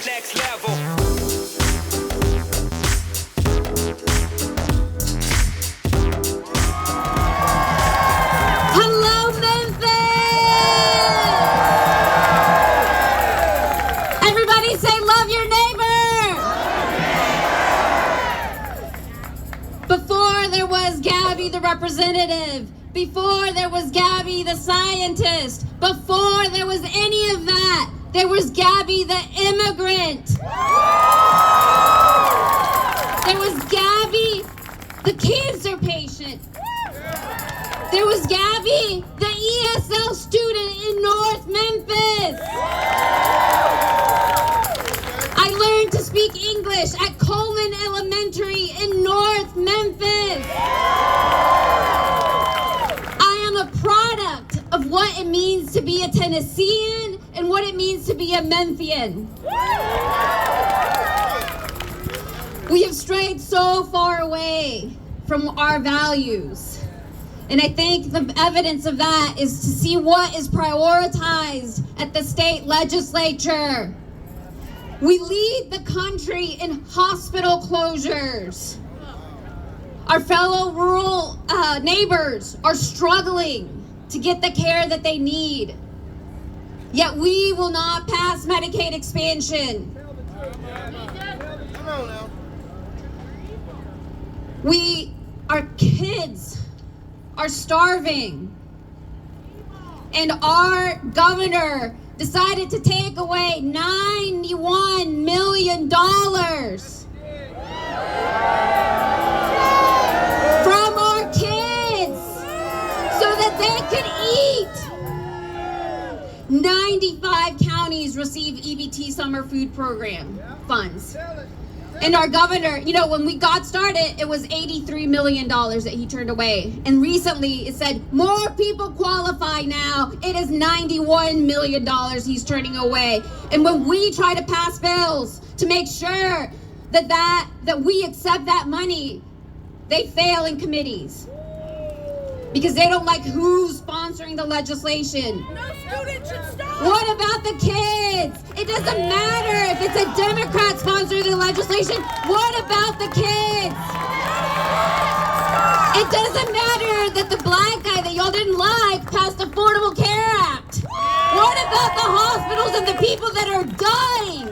next level. Hello, Memphis! Everybody say, love your neighbor! Before there was Gabby the representative, before there was Gabby the scientist, before there was any of that, there was Gabby the immigrant. There was Gabby the cancer patient. There was Gabby the ESL student in North Memphis. I learned to speak English at Coleman Elementary in North Memphis. I am a product of what it means to be a Tennessean and what it means to be a Memphian. We have strayed so far away from our values. And I think the evidence of that is to see what is prioritized at the state legislature. We lead the country in hospital closures. Our fellow rural neighbors are struggling to get the care that they need. Yet we will not pass Medicaid expansion. Our kids are starving. And our governor decided to take away $91 million from our kids so that they could eat. 95 counties receive EBT summer food program funds. And our governor, when we got started, it was $83 million that he turned away. And recently it said more people qualify now. It is $91 million he's turning away. And when we try to pass bills to make sure that we accept that money, they fail in committees. Because they don't like who's sponsoring the legislation. No student should stop. What about the kids? It doesn't matter if it's a Democrat sponsoring the legislation. What about the kids? It doesn't matter that the black guy that y'all didn't like passed Affordable Care Act. What about the hospitals and the people that are dying?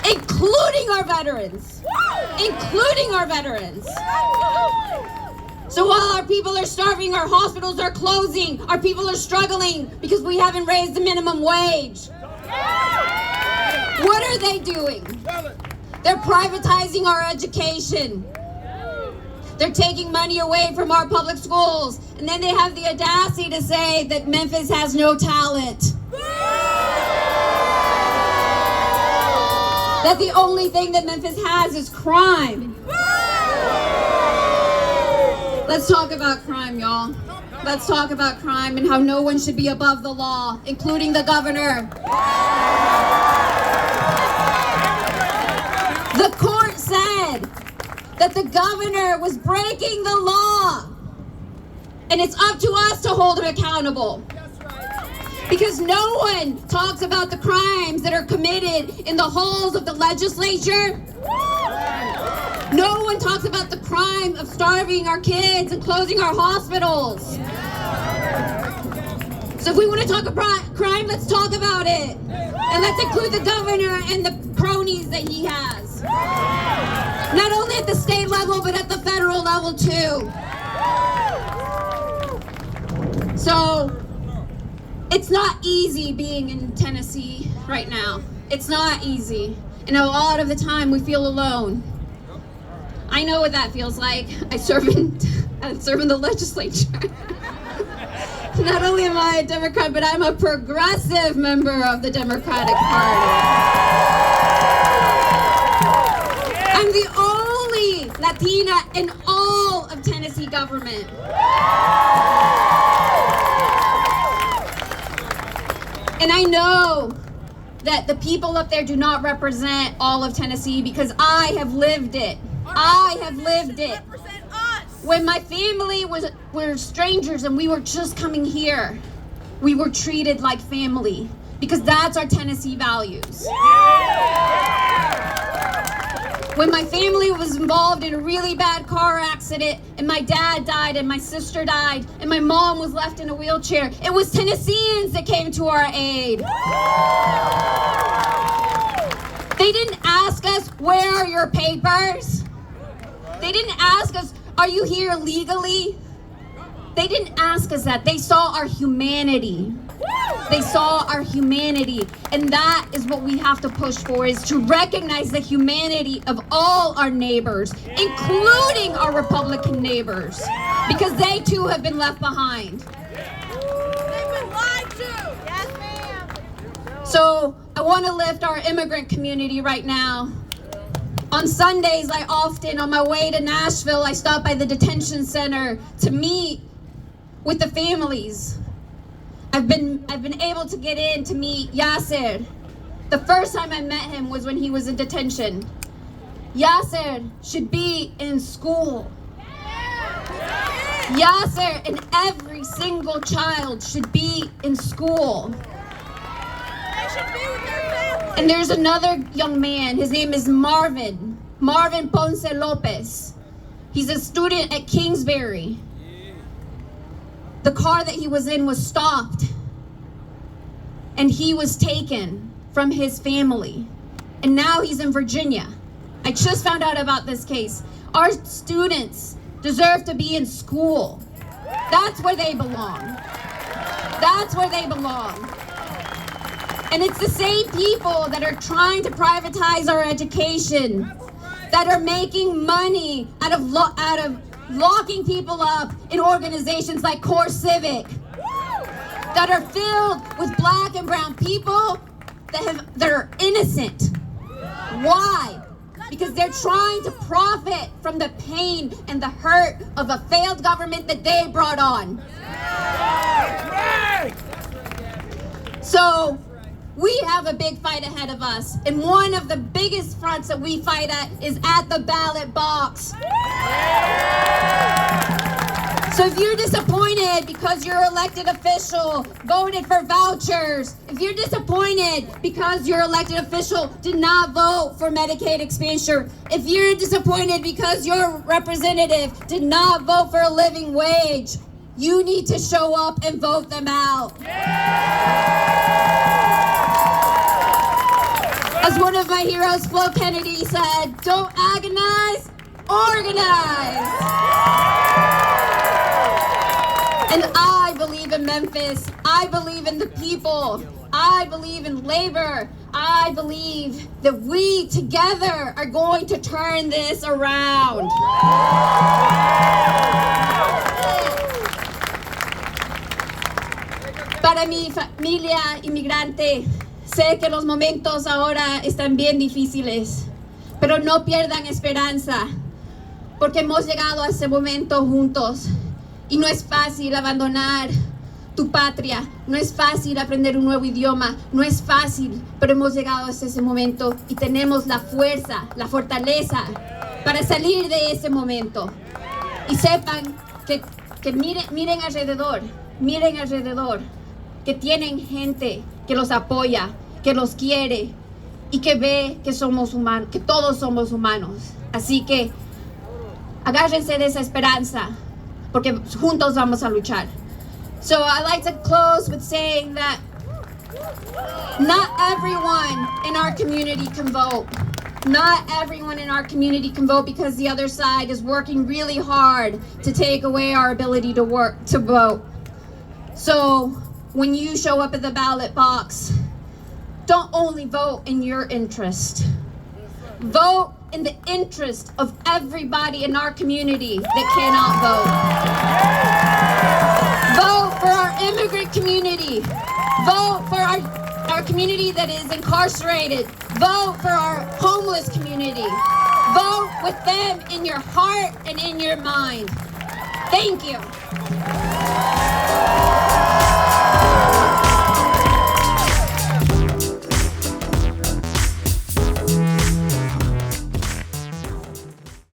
Including our veterans. Including our veterans. So while our people are starving, our hospitals are closing, our people are struggling because we haven't raised the minimum wage. What are they doing? They're privatizing our education. They're taking money away from our public schools. And then they have the audacity to say that Memphis has no talent. That the only thing that Memphis has is crime. Let's talk about crime, y'all. Let's talk about crime and how no one should be above the law, including the governor. The court said that the governor was breaking the law. And it's up to us to hold him accountable. Because no one talks about the crimes that are committed in the halls of the legislature. No one talks about the crime of starving our kids and closing our hospitals. So if we want to talk about crime, let's talk about it. And let's include the governor and the cronies that he has. Not only at the state level, but at the federal level too. So it's not easy being in Tennessee right now. It's not easy. And a lot of the time we feel alone. I know what that feels like. I serve in the legislature. Not only am I a Democrat, but I'm a progressive member of the Democratic Party. I'm the only Latina in all of Tennessee government. And I know that the people up there do not represent all of Tennessee because I have lived it. I have lived it. When my family were strangers and we were just coming here, we were treated like family because that's our Tennessee values. When my family was involved in a really bad car accident and my dad died and my sister died and my mom was left in a wheelchair, it was Tennesseans that came to our aid. They didn't ask us, where are your papers? They didn't ask us, are you here legally? They didn't ask us that. They saw our humanity. They saw our humanity. And that is what we have to push for, is to recognize the humanity of all our neighbors, including our Republican neighbors, because they too have been left behind. They've been lied to. Yes, ma'am. So I want to lift our immigrant community right now. On Sundays, I often, on my way to Nashville, I stop by the detention center to meet with the families. I've been able to get in to meet Yasser. The first time I met him was when he was in detention. Yasser should be in school. Yasser and every single child should be in school. They should be with their family. And there's another young man, his name is Marvin Ponce Lopez. He's a student at Kingsbury. The car that he was in was stopped and he was taken from his family. And now he's in Virginia. I just found out about this case. Our students deserve to be in school. That's where they belong. That's where they belong. And it's the same people that are trying to privatize our education, that are making money out of locking people up in organizations like Core Civic, that are filled with black and brown people that are innocent. Why? Because they're trying to profit from the pain and the hurt of a failed government that they brought on. So we have a big fight ahead of us, and one of the biggest fronts that we fight at is at the ballot box. So if you're disappointed because your elected official voted for vouchers, if you're disappointed because your elected official did not vote for Medicaid expansion, if you're disappointed because your representative did not vote for a living wage, you need to show up and vote them out. As one of my heroes, Flo Kennedy, said, don't agonize, organize. And I believe in Memphis. I believe in the people. I believe in labor. I believe that we together are going to turn this around. Para mi familia inmigrante, sé que los momentos ahora están bien difíciles, pero no pierdan esperanza, porque hemos llegado a ese momento juntos. Y no es fácil abandonar tu patria, no es fácil aprender un nuevo idioma, no es fácil, pero hemos llegado hasta ese momento y tenemos la fuerza, la fortaleza para salir de ese momento. Y sepan que miren alrededor, que tienen gente que los apoya, que los quiere y que ve que somos humanos, que todos somos humanos. Así que agárrense de esa esperanza, porque juntos vamos a luchar. So I like to close with saying that not everyone in our community can vote. Not everyone in our community can vote because the other side is working really hard to take away our ability to vote. So when you show up at the ballot box, don't only vote in your interest. Vote in the interest of everybody in our community that cannot vote. Vote for our immigrant community. Vote for our community that is incarcerated. Vote for our homeless community. Vote with them in your heart and in your mind. Thank you.